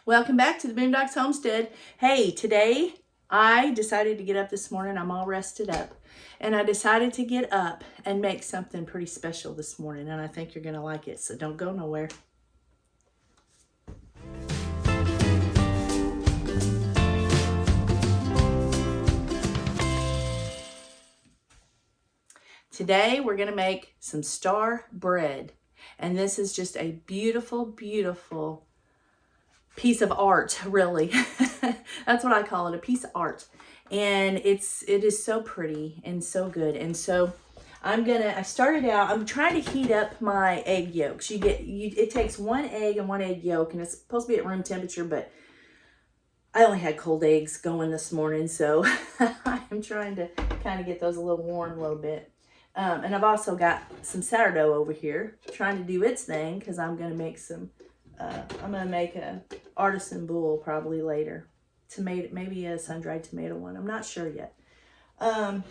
Welcome back to the Boondocks Homestead. Hey, today I decided to get up this morning. I'm all rested up. And I decided to get up and make something pretty special this morning. And I think you're going to like it. So don't go nowhere. Today we're going to make some star bread. And this is just a beautiful, beautiful piece of art, really. That's what I call it, a piece of art. And it is so pretty and so good. And so I'm trying to heat up my egg yolks. It takes 1 egg and 1 egg yolk, and it's supposed to be at room temperature, but I only had cold eggs going this morning, so I'm trying to kind of get those a little warm a little bit. And I've also got some sourdough over here trying to do its thing, because I'm going to make a artisan bowl probably later. Maybe a sun-dried tomato one. I'm not sure yet. And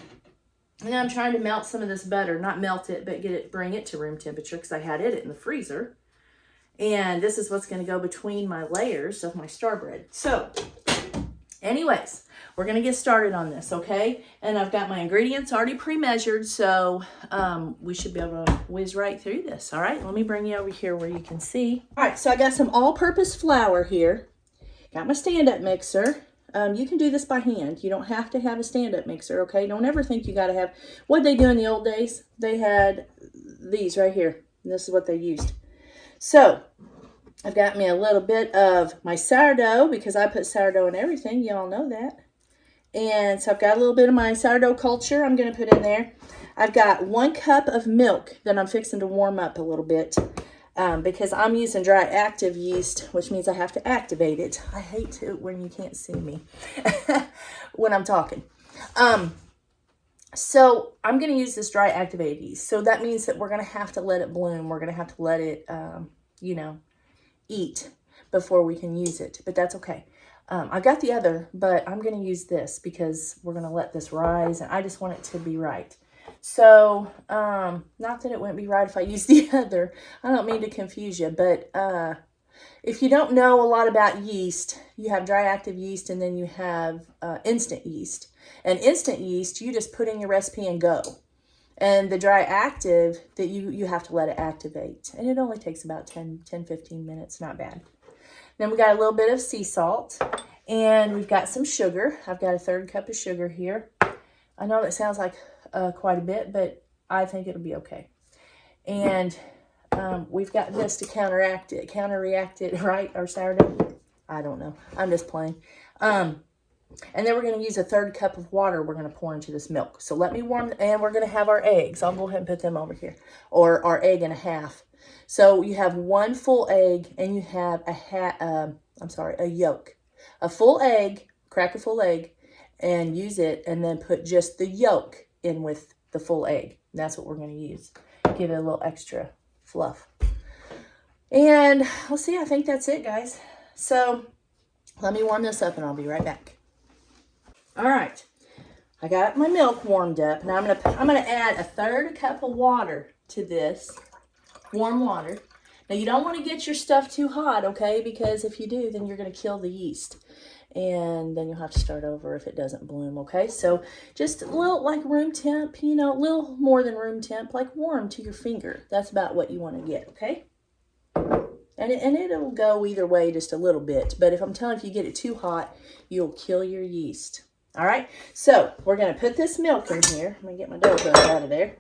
I'm trying to melt some of this butter. Not melt it, but bring it to room temperature, because I had it in the freezer. And this is what's going to go between my layers of my star bread. So, anyways, we're going to get started on this, okay? And I've got my ingredients already pre-measured, so we should be able to whiz right through this. All right, let me bring you over here where you can see. All right, so I got some all-purpose flour here. Got my stand-up mixer. You can do this by hand. You don't have to have a stand-up mixer, okay? Don't ever think you got to have... What they do in the old days, they had these right here. And this is what they used. So, I've got me a little bit of my sourdough, because I put sourdough in everything. You all know that. And so I've got a little bit of my sourdough culture I'm going to put in there. I've got 1 cup of milk that I'm fixing to warm up a little bit, because I'm using dry active yeast, which means I have to activate it. I hate it when you can't see me when I'm talking. So I'm going to use this dry activated yeast. So that means that we're going to have to let it bloom. We're going to have to let it, eat before we can use it. But that's okay. I got the other, but I'm going to use this because we're going to let this rise. And I just want it to be right. So, not that it wouldn't be right if I use the other. I don't mean to confuse you. But if you don't know a lot about yeast, you have dry active yeast and then you have instant yeast. And instant yeast, you just put in your recipe and go. And the dry active, that you have to let it activate. And it only takes about 10-15 minutes. Not bad. Then we got a little bit of sea salt. And we've got some sugar. I've got a 1/3 cup of sugar here. I know that sounds like quite a bit, but I think it'll be okay. And we've got this to counteract it, right? Our sourdough? I don't know. I'm just playing. And then we're going to use a 1/3 cup of water we're going to pour into this milk. So let me warm, and we're going to have our eggs. I'll go ahead and put them over here. Or our egg and a half. So you have 1 full egg, and you have a yolk. A full egg, crack a full egg, and use it, and then put just the yolk in with the full egg. That's what we're going to use. Give it a little extra fluff. And let's see, I think that's it, guys. So let me warm this up, and I'll be right back. All right, I got my milk warmed up. Now I'm gonna add a 1/3 cup of water to this, warm water. Now you don't want to get your stuff too hot, okay? Because if you do, then you're gonna kill the yeast, and then you'll have to start over if it doesn't bloom, okay? So just a little like room temp, a little more than room temp, like warm to your finger. That's about what you want to get, okay? And it'll go either way just a little bit. But if you get it too hot, you'll kill your yeast. All right, so we're going to put this milk in here. I'm going to get my dough out of there.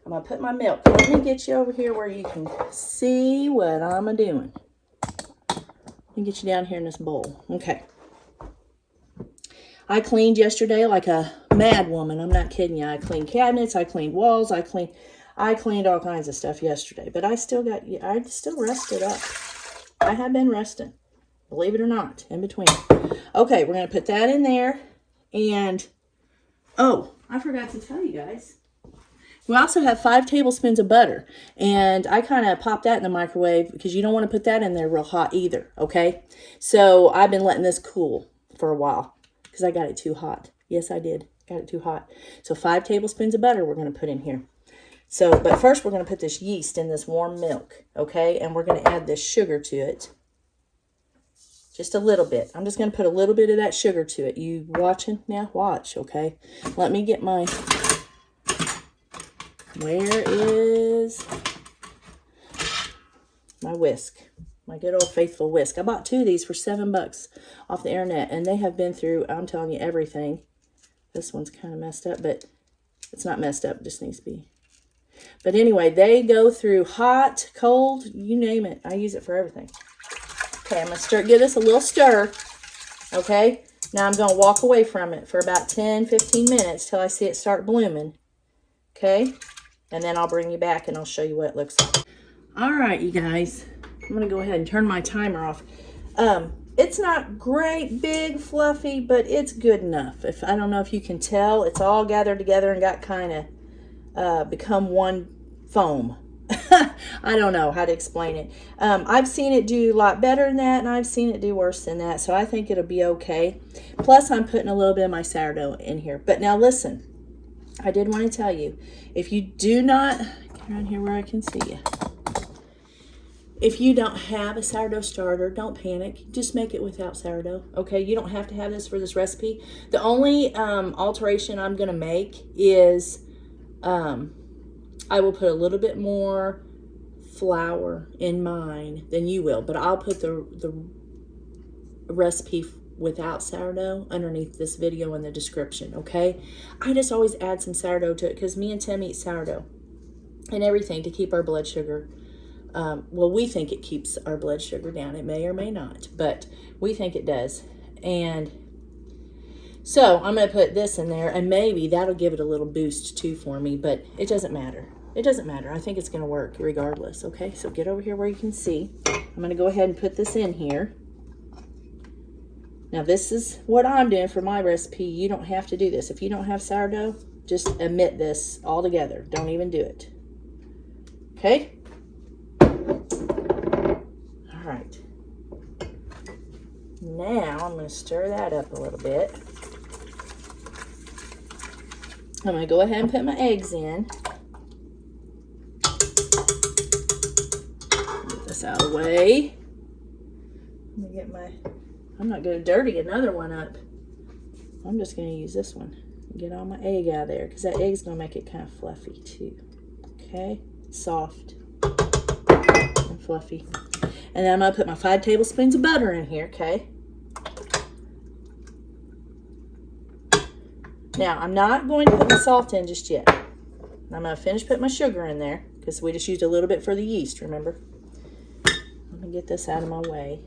I'm going to put my milk. Let me get you over here where you can see what I'm doing. Let me get you down here in this bowl. Okay. I cleaned yesterday like a mad woman. I'm not kidding you. I cleaned cabinets. I cleaned walls. I cleaned all kinds of stuff yesterday. But I still rested up. I have been resting. Believe it or not, in between. Okay, we're going to put that in there. And, oh, I forgot to tell you guys. We also have 5 tablespoons of butter. And I kind of popped that in the microwave because you don't want to put that in there real hot either, okay? So I've been letting this cool for a while because I got it too hot. Yes, I did. Got it too hot. So 5 tablespoons of butter we're going to put in here. So, but first we're going to put this yeast in this warm milk, okay? And we're going to add this sugar to it. Just a little bit. I'm just going to put a little bit of that sugar to it. You watching? Now watch, okay? Let me get my... Where is my whisk? My good old faithful whisk. I bought 2 of these for $7 off the internet, and they have been through, I'm telling you, everything. This one's kind of messed up, but it's not messed up. It just needs to be. But anyway, they go through hot, cold, you name it. I use it for everything. Okay, I'm going to give this a little stir. Okay, now I'm going to walk away from it for about 10-15 minutes till I see it start blooming. Okay, and then I'll bring you back and I'll show you what it looks like. All right, you guys. I'm going to go ahead and turn my timer off. It's not great, big, fluffy, but it's good enough. I don't know if you can tell, it's all gathered together and got kind of become one foam. I don't know how to explain it. I've seen it do a lot better than that, and I've seen it do worse than that, so I think it'll be okay. Plus, I'm putting a little bit of my sourdough in here. But now listen, I did want to tell you, if you do not, get around here where I can see you. If you don't have a sourdough starter, don't panic. Just make it without sourdough, okay? You don't have to have this for this recipe. The only alteration I'm going to make is I will put a little bit more flour in mine than you will. But I'll put the recipe without sourdough underneath this video in the description, okay? I just always add some sourdough to it because me and Tim eat sourdough and everything to keep our blood sugar. Well, we think it keeps our blood sugar down. It may or may not, but we think it does. And so I'm going to put this in there, and maybe that'll give it a little boost too for me, but it doesn't matter. It doesn't matter. I think it's going to work regardless, okay? So get over here where you can see. I'm going to go ahead and put this in here. Now, this is what I'm doing for my recipe. You don't have to do this. If you don't have sourdough, just omit this altogether. Don't even do it. Okay? Right. Now I'm going to stir that up a little bit. I'm going to go ahead and put my eggs in. Get this out of the way. Let me get my... I'm not going to dirty another one up. I'm just going to use this one. Get all my egg out of there because that egg's going to make it kind of fluffy too. Okay? Soft and fluffy. And then I'm going to put my 5 tablespoons of butter in here, okay? Now, I'm not going to put my salt in just yet. I'm going to finish putting my sugar in there because we just used a little bit for the yeast, remember? Let me get this out of my way.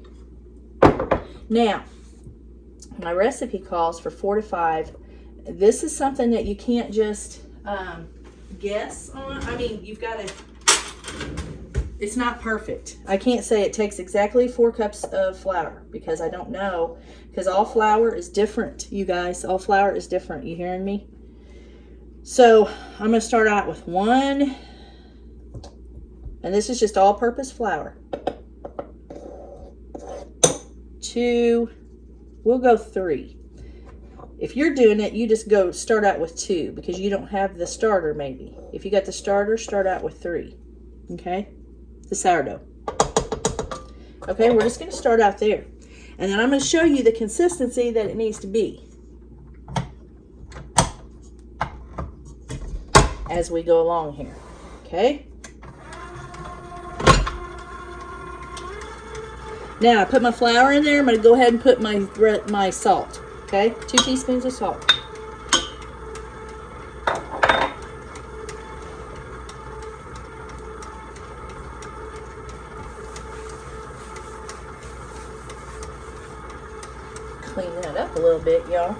Now, my recipe calls for 4 to 5. This is something that you can't just guess on. I mean, you've got to... It's not perfect. I can't say it takes exactly 4 cups of flour because I don't know. Because all flour is different, you guys. All flour is different. You hearing me? So I'm going to start out with 1. And this is just all-purpose flour. 2. We'll go 3. If you're doing it, you just start out with 2 because you don't have the starter maybe. If you got the starter, start out with 3. Okay? The sourdough. Okay, we're just going to start out there. And then I'm going to show you the consistency that it needs to be as we go along here. Okay? Now, I put my flour in there. I'm going to go ahead and put my salt. Okay? 2 teaspoons of salt. Clean that up a little bit, y'all.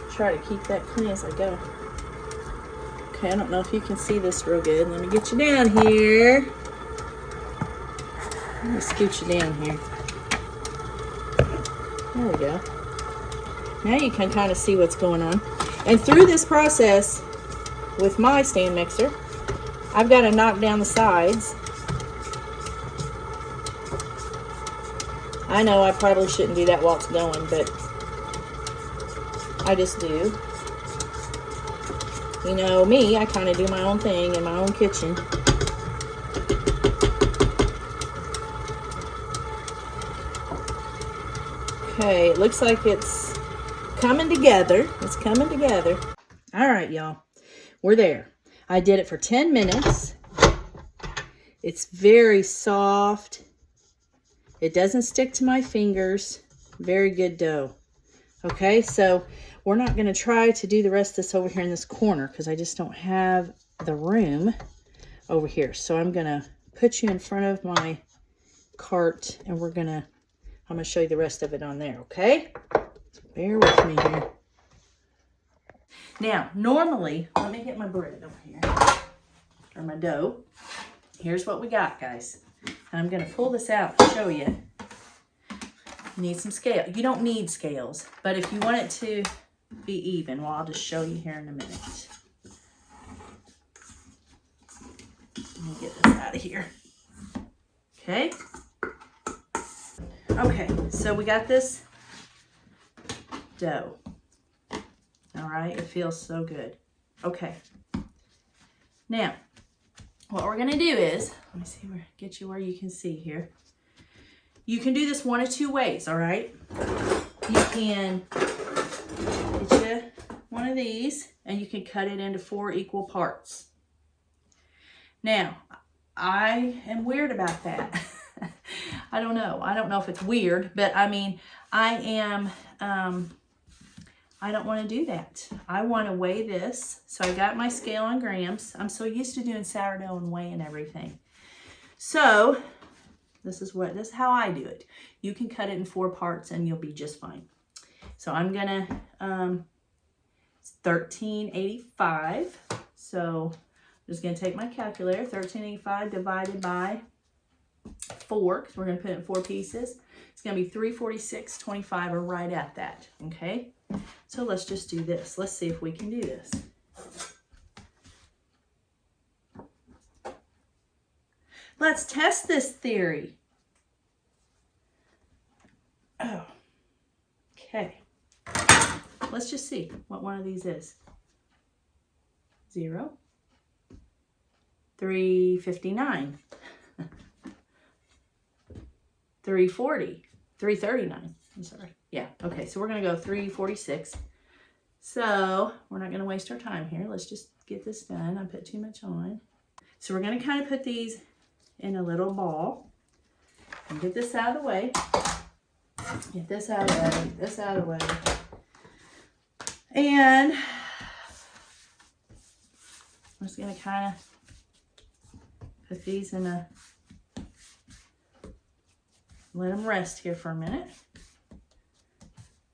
Try to keep that clean as I go. Okay, I don't know if you can see this real good. Let me get you down here. Let me scoot you down here. There we go. Now you can kind of see what's going on. And through this process, with my stand mixer, I've got to knock down the sides. I know I probably shouldn't do that while it's going, but I just do. You know me, I kind of do my own thing in my own kitchen. Okay, it looks like it's coming together. It's coming together. All right, y'all. We're there. I did it for 10 minutes. It's very soft. It doesn't stick to my fingers. Very good dough. Okay, so we're not going to try to do the rest of this over here in this corner because I just don't have the room over here. So I'm going to put you in front of my cart and I'm going to show you the rest of it on there, okay? So bear with me here. Now, normally, let me get my bread over here, or my dough. Here's what we got, guys. And I'm going to pull this out and show you. You need some scale. You don't need scales, but if you want it to be even, well, I'll just show you here in a minute. Let me get this out of here. Okay. Okay, so we got this dough. All right, it feels so good. Okay. Now, what we're going to do is, let me see get you where you can see here. You can do this one of two ways, all right? You can get you one of these and you can cut it into 4 equal parts. Now, I am weird about that. I don't know. I don't know if it's weird, but I mean, I don't want to do that. I want to weigh this. So I got my scale on grams. I'm so used to doing sourdough and weighing everything. So this is how I do it. You can cut it in 4 parts and you'll be just fine. So I'm gonna 1385. So I'm just gonna take my calculator, 1385 divided by 4, because we're gonna put it in 4 pieces. It's gonna be 346.25, or right at that, okay? So let's just do this. Let's see if we can do this. Let's test this theory. Oh, okay. Let's just see what one of these is. 0, 359, 340, 339. I'm sorry. Yeah, okay, so we're going to go 346. So we're not going to waste our time here. Let's just get this done. I put too much on. So we're going to kind of put these in a little ball and get this out of the way. Get this out of the way, get this out of the way. And I'm just going to kind of put these in a, let them rest here for a minute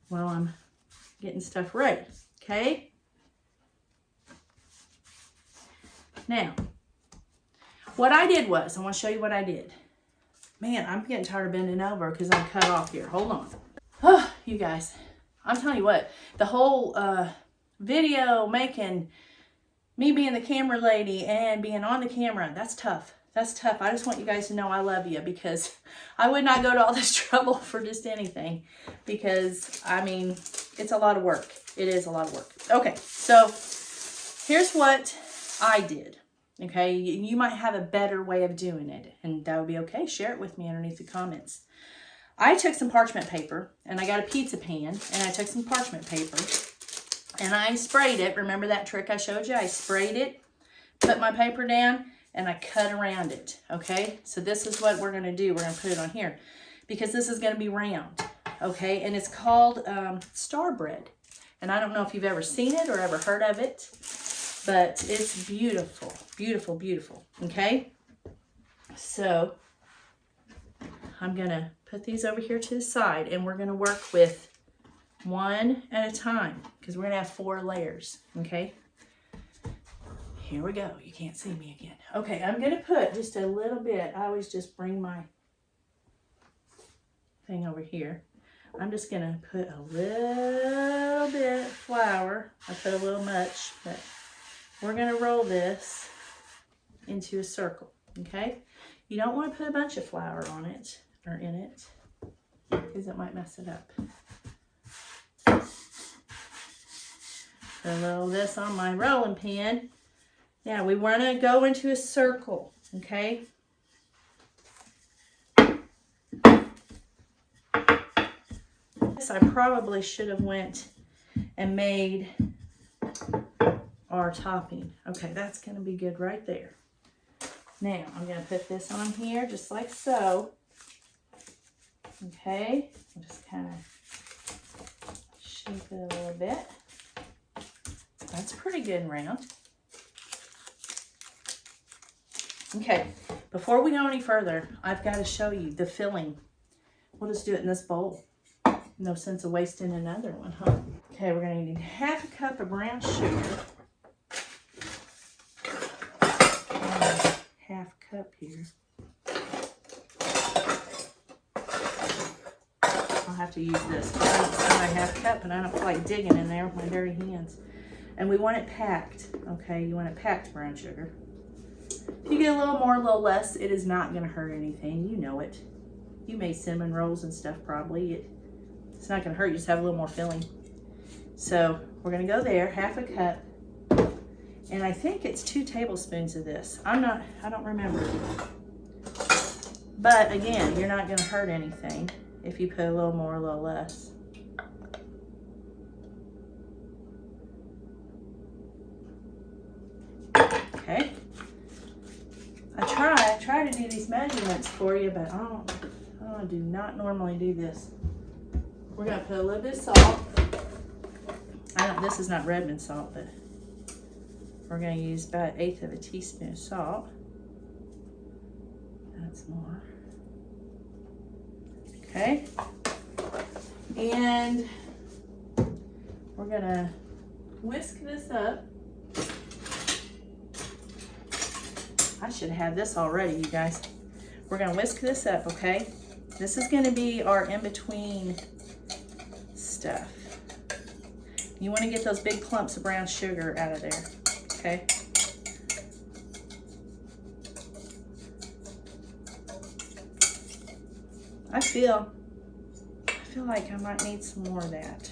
while I'm getting stuff ready, okay? Now, what I did was, I want to show you what I did. Man, I'm getting tired of bending over because I'm cut off here. Hold on. Oh, you guys, I'm telling you what, the whole video making, me being the camera lady and being on the camera, that's tough. That's tough. I just want you guys to know I love you, because I would not go to all this trouble for just anything, because, I mean, it's a lot of work. It is a lot of work. Okay, so here's what I did. Okay, you might have a better way of doing it, and that would be okay. Share it with me underneath the comments. I took some parchment paper, and I got a pizza pan, and I took some parchment paper, and I sprayed it. Remember that trick I showed you? I sprayed it, put my paper down, and I cut around it, okay? So this is what we're going to do. We're going to put it on here, because this is going to be round, okay? And it's called star bread. And I don't know if you've ever seen it or ever heard of it, but it's beautiful, beautiful, beautiful, okay? So I'm going to put these over here to the side, and we're going to work with one at a time, because we're going to have 4 layers, okay? Here we go. You can't see me again. Okay, I'm going to put just a little bit. I always just bring my thing over here. I'm just going to put a little bit of flour. I put a little much, but we're going to roll this into a circle, okay? You don't want to put a bunch of flour on it or in it, because it might mess it up. Put a little of this on my rolling pin. Now we want to go into a circle, okay? this, I probably should have went and made our topping. Okay, that's going to be good right there. Now, I'm going to put this on here just like so. Okay, I'll just kind of shape it a little bit. That's pretty good and round. Okay, before we go any further, I've got to show you the filling. We'll just do it in this bowl. No sense of wasting another one, huh? Okay, we're going to need 1/2 cup of brown sugar. 1/2 cup here. I'll have to use this. It's my 1/2 cup, and I don't feel like digging in there with my dirty hands. And we want it packed, okay? You want it packed brown sugar. If you get a little more, a little less, it is not going to hurt anything. You know it. You made cinnamon rolls and stuff probably. It's not going to hurt. You just have a little more filling. So we're going to go there, 1/2 cup. And I think it's 2 tablespoons of this. I don't remember. But again, you're not going to hurt anything if you put a little more, a little less. Okay. I try to do these measurements for you, but I do not normally do this. We're going to put a little bit of salt. This is not Redmond salt, but we're going to use about 1/8 of a teaspoon of salt. That's more. Okay. And we're going to whisk this up. I should have this already, you guys. We're going to whisk this up, okay? This is going to be our in-between stuff. You want to get those big clumps of brown sugar out of there, okay? I feel like I might need some more of that.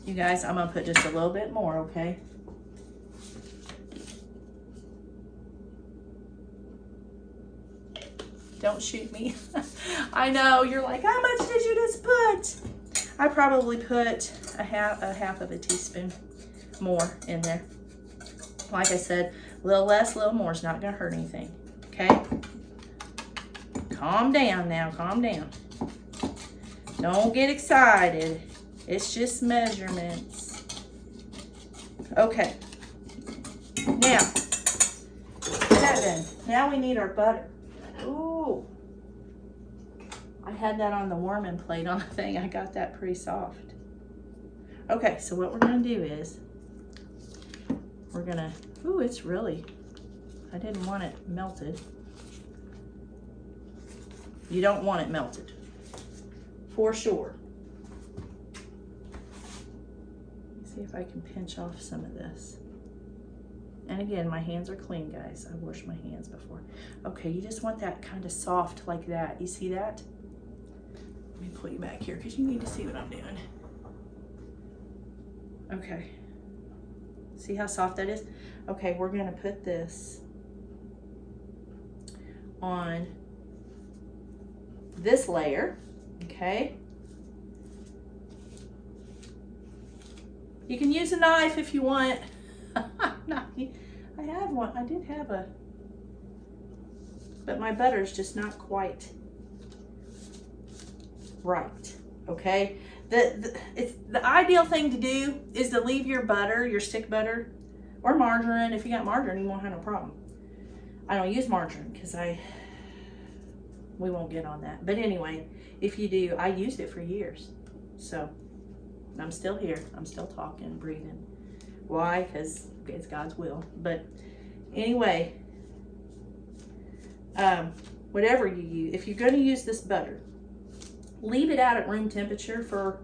You guys, I'm going to put just a little bit more, okay? Don't shoot me. I know, you're like, how much did you just put? I probably put a half of a teaspoon more in there. Like I said, a little less, a little more is not going to hurt anything, okay? Calm down now, calm down. Don't get excited. It's just measurements. Okay. Now, that done. Now we need our butter. Ooh. I had that on the warming plate on the thing. I got that pretty soft. Okay, so what we're going to do is we're going to, ooh, it's really, I didn't want it melted. You don't want it melted, for sure. Let's see if I can pinch off some of this. And again, my hands are clean, guys. I washed my hands before. Okay, you just want that kind of soft like that. You see that? Let me pull you back here because you need to see what I'm doing. Okay. See how soft that is? Okay, we're going to put this on this layer. Okay. You can use a knife if you want. I had one. I did have a, but my butter's just not quite right. Okay. The ideal thing to do is to leave your butter, your stick butter, or margarine. If you got margarine, you won't have no problem. I don't use margarine because we won't get on that. But anyway, if you do, I used it for years. So I'm still here. I'm still talking, breathing. Why? Because it's God's will. But anyway, whatever you use, if you're going to use this butter, leave it out at room temperature for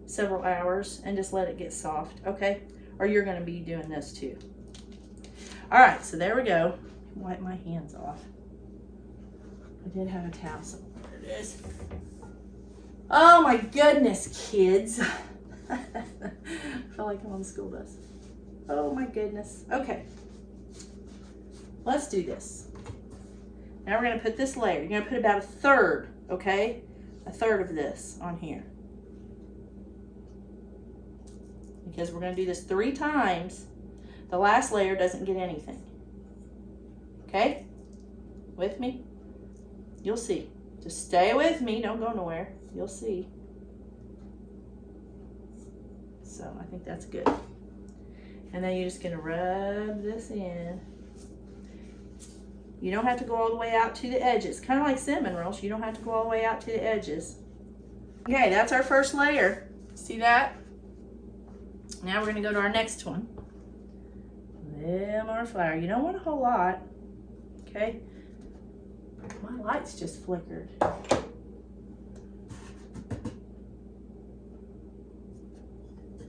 several hours and just let it get soft, okay? Or you're going to be doing this too. All right, so there we go. Wipe my hands off. I did have a towel, so there it is. Oh my goodness, kids. I feel like I'm on the school bus. Oh my goodness. Okay. Let's do this. Now we're going to put this layer. You're going to put about a third, okay? A third of this on here. Because we're going to do this 3 times. The last layer doesn't get anything. Okay? With me? You'll see. Just stay with me. Don't go nowhere. You'll see. So I think that's good. And then you're just going to rub this in. You don't have to go all the way out to the edges. Kind of like cinnamon rolls. You don't have to go all the way out to the edges. Okay, that's our first layer. See that? Now we're going to go to our next one. A little more flour. You don't want a whole lot. Okay? My lights just flickered.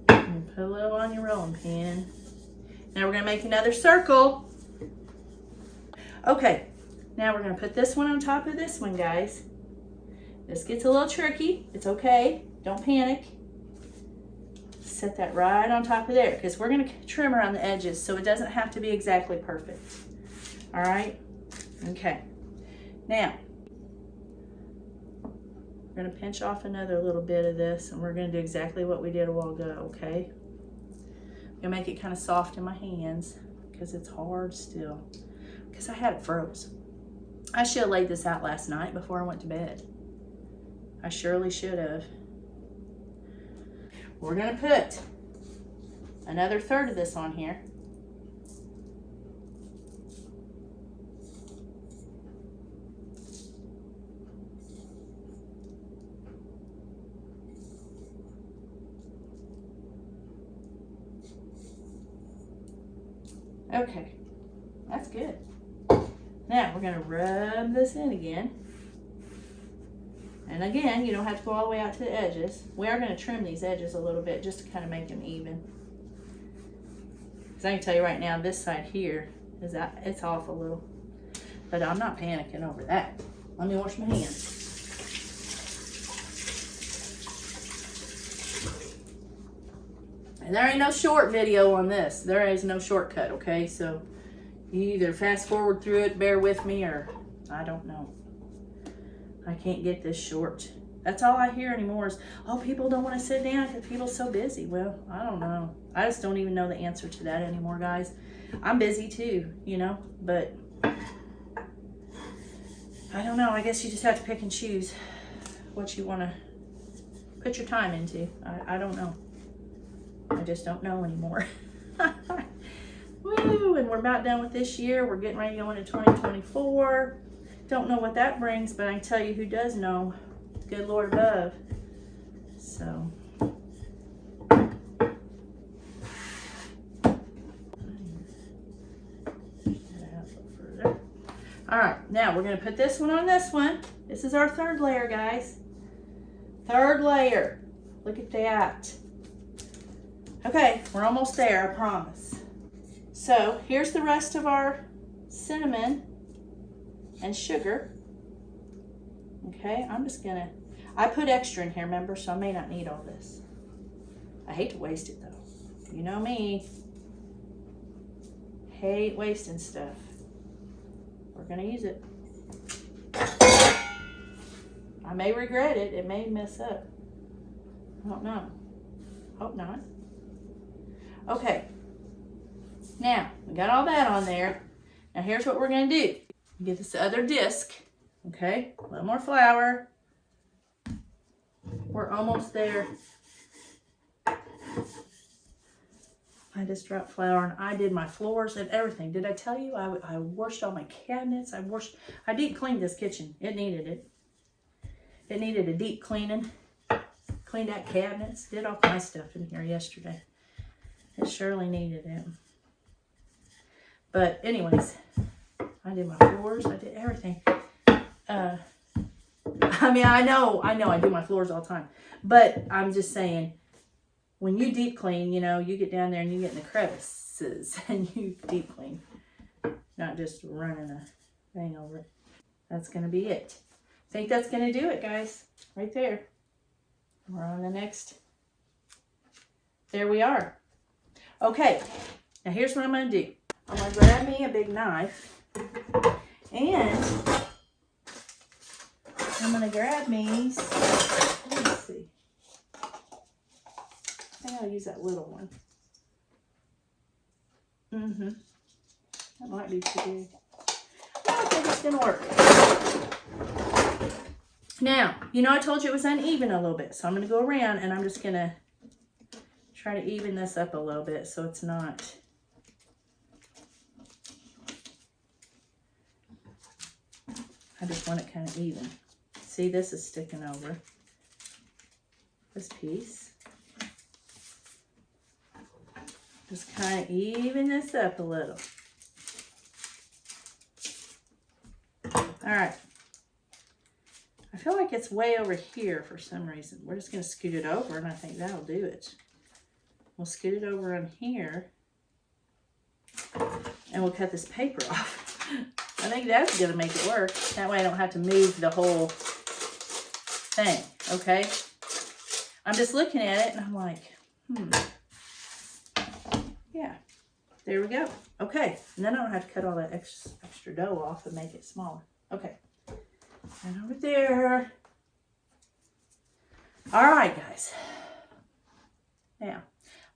And put a little on your rolling pin. Now we're going to make another circle. Okay, now we're going to put this one on top of this one, guys. This gets a little tricky. It's okay. Don't panic. Set that right on top of there because we're going to trim around the edges so it doesn't have to be exactly perfect. All right? Okay. Now, we're going to pinch off another little bit of this and we're going to do exactly what we did a while ago, okay? I'm going to make it kind of soft in my hands because it's hard still. Because I had it froze. I should have laid this out last night before I went to bed. I surely should have. We're going to put another third of this on here. Okay, that's good. Now we're going to rub this in again. And again, you don't have to go all the way out to the edges. We are going to trim these edges a little bit just to kind of make them even. Because I can tell you right now, this side here, it's off a little. But I'm not panicking over that. Let me wash my hands. And there ain't no short video on this. There is no shortcut, okay? So you either fast forward through it, bear with me, or I don't know. I can't get this short. That's all I hear anymore is, oh, people don't want to sit down because people's so busy. Well, I don't know. I just don't even know the answer to that anymore, guys. I'm busy too, you know, but I don't know. I guess you just have to pick and choose what you want to put your time into. I don't know. I just don't know anymore. Woo, and we're about done with this year. We're getting ready to go into 2024. Don't know what that brings, but I can tell you who does know. Good Lord above. So. All right, now we're going to put this one on this one. This is our third layer, guys. Third layer. Look at that. Okay, we're almost there, I promise. So here's the rest of our cinnamon and sugar. Okay, I'm just gonna, I put extra in here, remember, so I may not need all this. I hate to waste it though. You know me. Hate wasting stuff. We're gonna use it. I may regret it. It may mess up. I don't know. Hope not. Okay. Now, we got all that on there. Now here's what we're gonna do. Get this other disc. Okay, a little more flour. We're almost there. I just dropped flour and I did my floors and everything. Did I tell you I washed all my cabinets? I deep cleaned this kitchen. It needed it. It needed a deep cleaning. Cleaned out cabinets. Did all my stuff in here yesterday. It surely needed it. But anyways, I did my floors. I did everything. I mean, I know I do my floors all the time. But I'm just saying, when you deep clean, you know, you get down there and you get in the crevices and you deep clean. Not just running a thing over it. That's going to be it. I think that's going to do it, guys. Right there. We're on the next. There we are. Okay. Now here's what I'm going to do. I'm going to grab me a big knife. And I'm going to grab these. Let me see. I think I'll use that little one. That might be too big. I think it's going to work. Now, you know I told you it was uneven a little bit, so I'm going to go around and I'm just going to try to even this up a little bit so it's not... I just want it kind of even. See, this is sticking over this piece. Just kind of even this up a little. All right. I feel like it's way over here for some reason. We're just going to scoot it over, and I think that'll do it. We'll scoot it over on here, and we'll cut this paper off. I think that's going to make it work. That way I don't have to move the whole thing, okay? I'm just looking at it, and I'm like, yeah, there we go. Okay, and then I don't have to cut all that extra dough off and make it smaller. Okay, and over there. All right, guys. Now,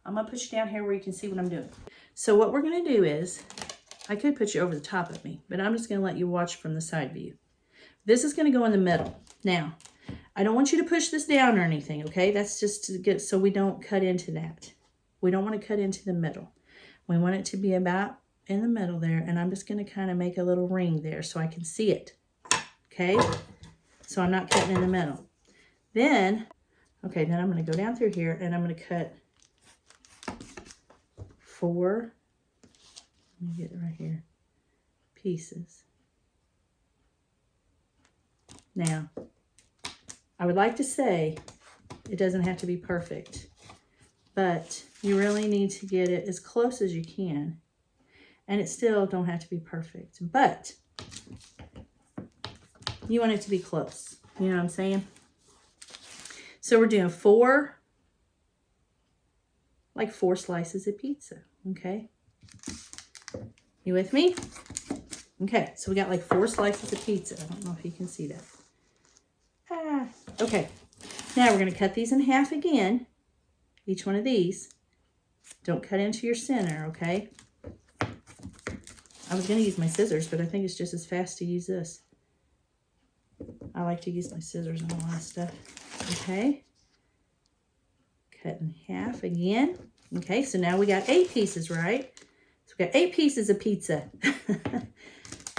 I'm going to put you down here where you can see what I'm doing. So what we're going to do is, I could put you over the top of me, but I'm just going to let you watch from the side view. This is going to go in the middle. Now, I don't want you to push this down or anything, okay? That's just to get so we don't cut into that. We don't want to cut into the middle. We want it to be about in the middle there, and I'm just going to kind of make a little ring there so I can see it, okay? So I'm not cutting in the middle. Then, okay, then I'm going to go down through here, and I'm going to cut 4, let me get it right here, pieces. Now, I would like to say it doesn't have to be perfect, but you really need to get it as close as you can. And it still don't have to be perfect, but you want it to be close. You know what I'm saying? So we're doing 4 slices of pizza, okay? You with me? Okay, so we got like 4 slices of pizza. I don't know if you can see that. Okay, now we're going to cut these in half again, each one of these. Don't cut into your center, okay? I was going to use my scissors, but I think it's just as fast to use this. I like to use my scissors on a lot of stuff. Okay. Cut in half again. Okay, so now we got 8 pieces, right? So we got 8 pieces of pizza.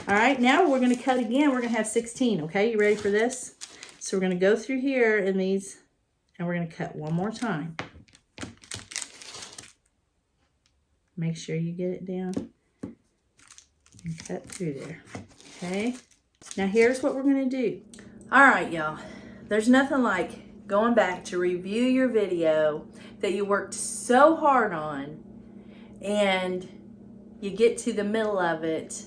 All right, now we're going to cut again. We're going to have 16, okay? You ready for this? So we're going to go through here in these, and we're going to cut one more time. Make sure you get it down and cut through there, okay? Now here's what we're going to do. All right, y'all. There's nothing like going back to review your video that you worked so hard on, and you get to the middle of it,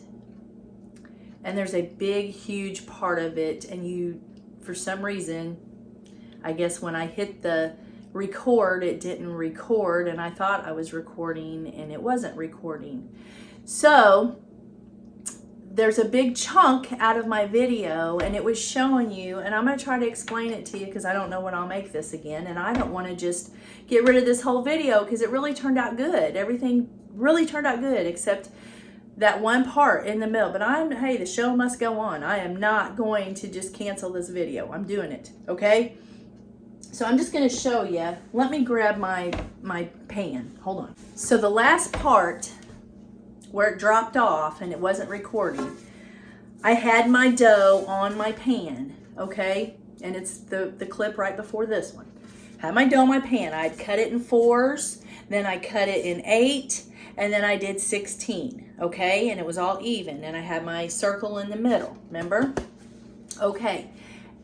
and there's a big, huge part of it, and you, for some reason, I guess when I hit the record, it didn't record, and I thought I was recording, and it wasn't recording. So there's a big chunk out of my video, and it was showing you, and I'm going to try to explain it to you because I don't know when I'll make this again, and I don't want to just get rid of this whole video because it really turned out good. Everything really turned out good except that one part in the middle. But hey, the show must go on. I am not going to just cancel this video. I'm doing it, okay? So I'm just going to show you. Let me grab my pan. Hold on. So the last part where it dropped off and it wasn't recording, I had my dough on my pan, okay? And it's the clip right before this one. Had my dough on my pan. I'd cut it in 4s, then I cut it in 8, and then I did 16, okay? And it was all even, and I had my circle in the middle, remember? Okay,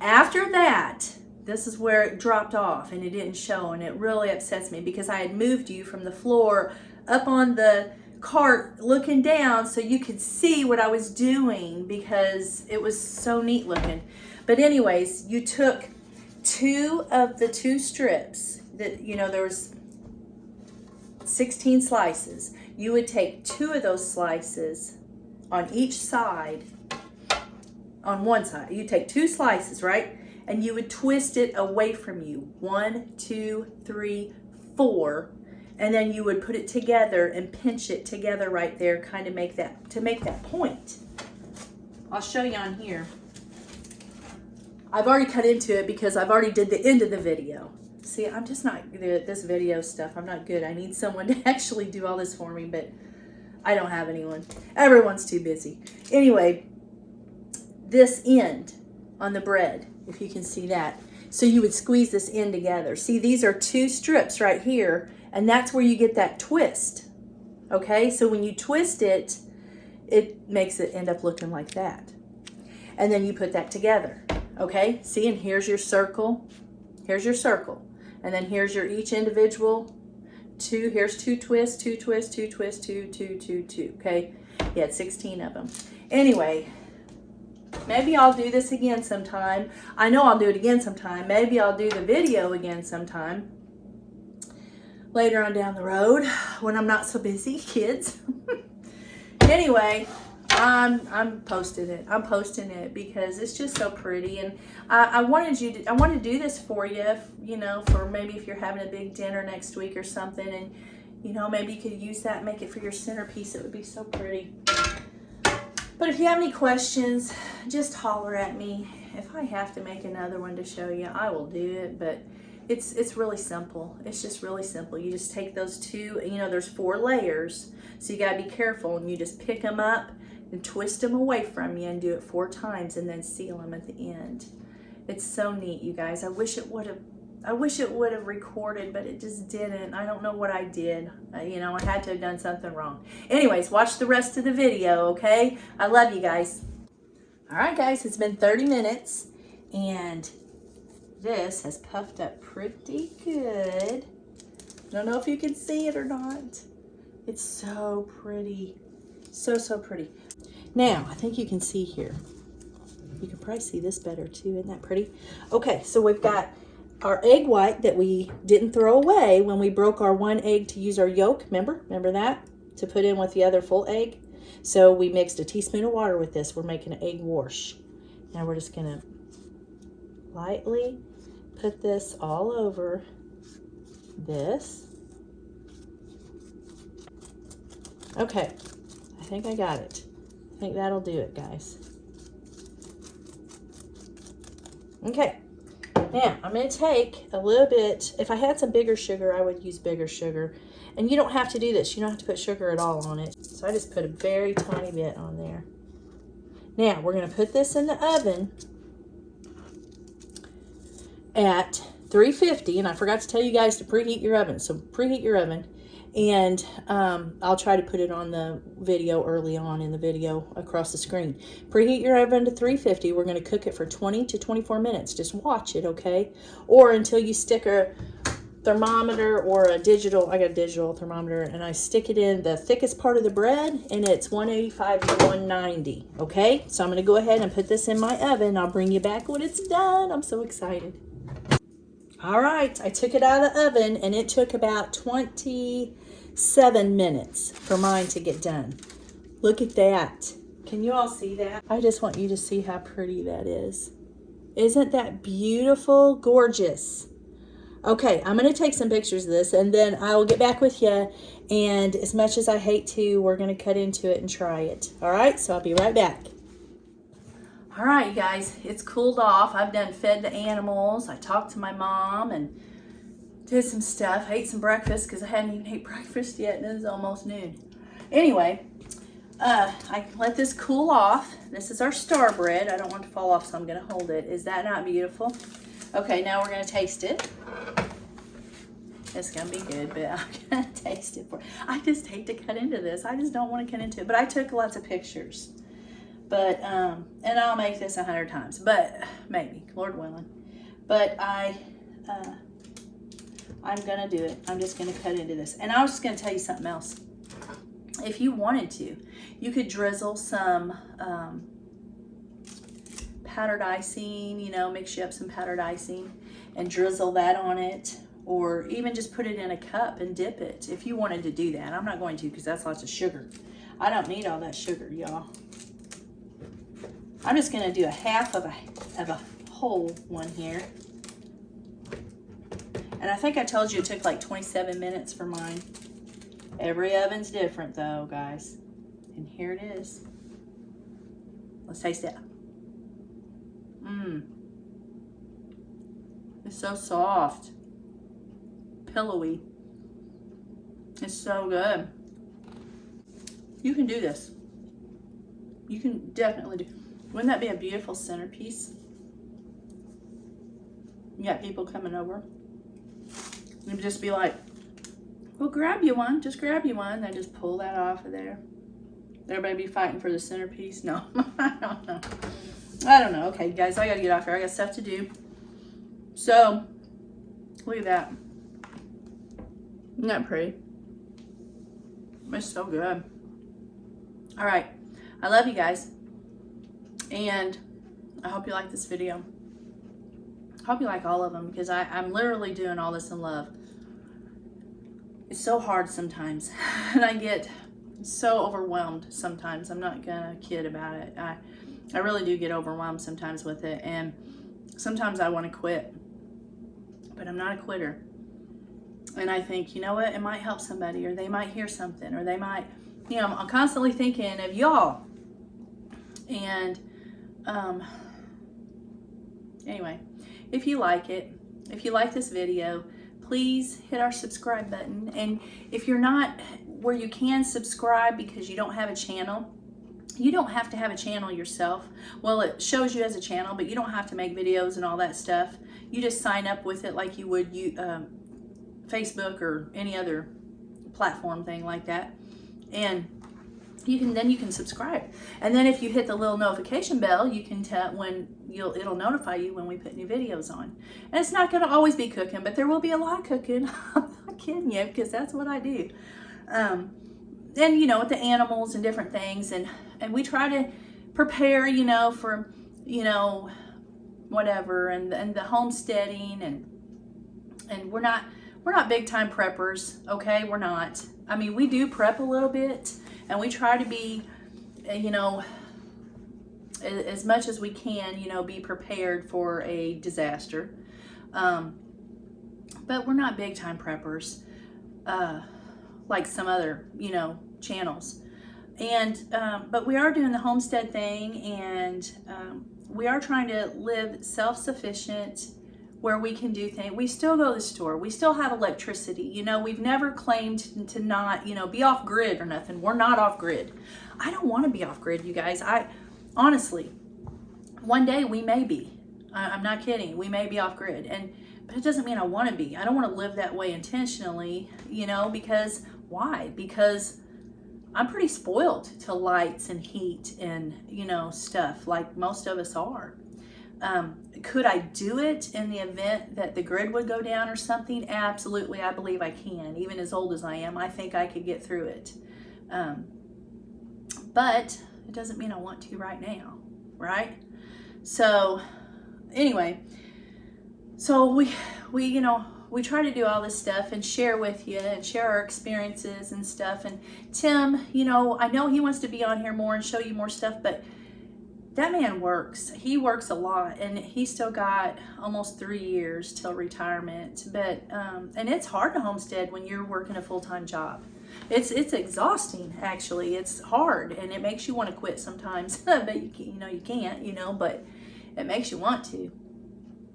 after that, this is where it dropped off and it didn't show, and it really upsets me because I had moved you from the floor up on the cart looking down so you could see what I was doing because it was so neat looking. But anyways, you took 2 of the 2 strips that, you know, there was 16 slices. You would take 2 of those slices on each side on one side. You take 2 slices, right? And you would twist it away from you. 1, 2, 3, 4. And then you would put it together and pinch it together right there, kind of make that, to make that point. I'll show you on here. I've already cut into it because I've already did the end of the video. See, I'm just not good at this video stuff. I'm not good. I need someone to actually do all this for me, but I don't have anyone. Everyone's too busy. Anyway, this end on the bread, if you can see that. So you would squeeze this end together. See, these are 2 strips right here, and that's where you get that twist. Okay, so when you twist it, it makes it end up looking like that. And then you put that together. Okay, see, and here's your circle. Here's your circle. And then here's your each individual 2. Here's 2 twists, 2 twists, 2 twists, 2, 2, 2, 2. Okay, you had 16 of them. Anyway, maybe I'll do this again sometime. I know I'll do it again sometime. Maybe I'll do the video again sometime. Later on down the road when I'm not so busy, kids. Anyway, I'm posting it. I'm posting it because it's just so pretty, and I wanted to do this for you, you know, for maybe if you're having a big dinner next week or something, and you know, maybe you could use that and make it for your centerpiece. It would be so pretty. But if you have any questions, just holler at me. If I have to make another one to show you, I will do it, but it's really simple. It's just really simple. You just take those 2, you know, there's 4 layers, so you gotta be careful, and you just pick them up and twist them away from you and do it 4 times and then seal them at the end. It's so neat, you guys. I wish it would have recorded, but it just didn't. I don't know what I did. You know, I had to have done something wrong. Anyways, watch the rest of the video, okay? I love you guys. All right, guys, it's been 30 minutes, and this has puffed up pretty good. Don't know if you can see it or not. It's so pretty. So, so pretty. Now, I think you can see here. You can probably see this better too. Isn't that pretty? Okay, so we've got our egg white that we didn't throw away when we broke our 1 egg to use our yolk. Remember that? To put in with the other full egg. So we mixed a teaspoon of water with this. We're making an egg wash. Now we're just going to lightly put this all over this. Okay, I think I got it. I think that'll do it, guys. Okay, now I'm going to take a little bit. If I had some bigger sugar, I would use bigger sugar. And you don't have to do this. You don't have to put sugar at all on it. So I just put a very tiny bit on there. Now, we're going to put this in the oven at 350. And I forgot to tell you guys to preheat your oven. So preheat your oven. And I'll try to put it on the video early on in the video across the screen. Preheat your oven to 350. We're going to cook it for 20 to 24 minutes. Just watch it, okay? Or until you stick a thermometer or a digital, I got a digital thermometer, and I stick it in the thickest part of the bread, and it's 185 to 190, okay? So I'm going to go ahead and put this in my oven. I'll bring you back when it's done. I'm so excited. All right, I took it out of the oven, and it took about 27 minutes for mine to get done. Look at that. Can you all see that? I just want you to see how pretty that is. Isn't that beautiful? Gorgeous. Okay, I'm going to take some pictures of this, and then I will get back with you. And as much as I hate to, we're going to cut into it and try it. All right, so I'll be right back. All right, you guys, it's cooled off. I've fed the animals. I talked to my mom and did some stuff. I ate some breakfast because I hadn't even ate breakfast yet, and it's almost noon. Anyway, I let this cool off. This is our star bread. I don't want it to fall off, so I'm going to hold it. Is that not beautiful? Okay, now we're going to taste it. It's going to be good, but I'm going to taste it. I just hate to cut into this. I just don't want to cut into it. But I took lots of pictures. But, and I'll make this 100 times. But, maybe, Lord willing. But I'm going to do it. I'm just going to cut into this. And I was just going to tell you something else. If you wanted to, you could drizzle some powdered icing, you know, mix you up some powdered icing and drizzle that on it, or even just put it in a cup and dip it if you wanted to do that. I'm not going to because that's lots of sugar. I don't need all that sugar, y'all. I'm just gonna do a half of a whole one here. And I think I told you it took like 27 minutes for mine. Every oven's different though, guys. And here it is. Let's taste it. It's so soft. Pillowy. It's so good. You can do this. You can definitely do. Wouldn't that be a beautiful centerpiece? You got people coming over. You'd just be like, well, grab you one. Just grab you one. Then just pull that off of there. Everybody be fighting for the centerpiece? No, I don't know. I don't know. Okay, guys, I gotta get off here. I got stuff to do. So, look at that. Isn't that pretty? It's so good. All right. I love you guys. And I hope you like this video. I hope you like all of them because I'm literally doing all this in love. It's so hard sometimes. And I get so overwhelmed sometimes. I'm not gonna kid about it. I really do get overwhelmed sometimes with it. And sometimes I want to quit. But I'm not a quitter. And I think, you know what? It might help somebody, or they might hear something, or they might, you know, I'm constantly thinking of y'all. And anyway, if you like it, if you like this video, please hit our subscribe button. And if you're not where you can subscribe because you don't have a channel, you don't have to have a channel yourself. Well, it shows you as a channel, but you don't have to make videos and all that stuff. You just sign up with it like you would Facebook or any other platform thing like that. And you can subscribe. And then if you hit the little notification bell, you can tell when it'll notify you when we put new videos on. And it's not going to always be cooking, but there will be a lot of cooking. I'm not kidding you, because that's what I do. And you know, with the animals and different things, and we try to prepare, you know, for, you know, whatever, and the homesteading, and we're not big time preppers, okay? We're not. I mean, we do prep a little bit, and we try to be, you know, as much as we can, you know, be prepared for a disaster. But we're not big time preppers, like some other, you know, channels. And, but we are doing the homestead thing, and we are trying to live self-sufficient, where we can do things. We still go to the store. We still have electricity. You know, we've never claimed to not, you know, be off grid or nothing. We're not off grid. I don't want to be off grid, you guys. Honestly, one day we may be. I'm not kidding. We may be off grid. But it doesn't mean I want to be. I don't want to live that way intentionally, you know, because why? Because I'm pretty spoiled to lights and heat and, you know, stuff like most of us are. Could I do it in the event that the grid would go down or something? Absolutely, I believe I can. Even as old as I am, I think I could get through it. But it doesn't mean I want to right now, right? So anyway, so we you know, we try to do all this stuff and share with you and share our experiences and stuff. And Tim, you know, I know he wants to be on here more and show you more stuff, but that man works. He works a lot, and he's still got almost 3 years till retirement. But and it's hard to homestead when you're working a full-time job. It's exhausting, actually. It's hard, and it makes you want to quit sometimes. But you know you can't, you know. But it makes you want to,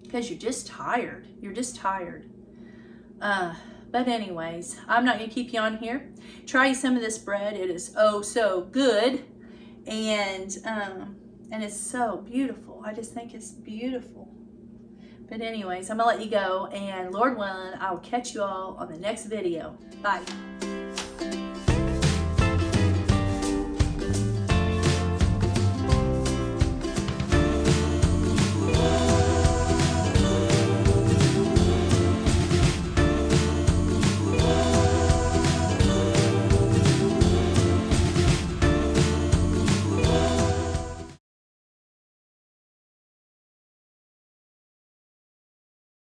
because you're just tired. You're just tired. But anyways, I'm not gonna keep you on here. Try some of this bread. It is oh so good, and it's so beautiful. I just think it's beautiful. But anyways, I'm gonna let you go, and Lord willing, I'll catch you all on the next video. Bye.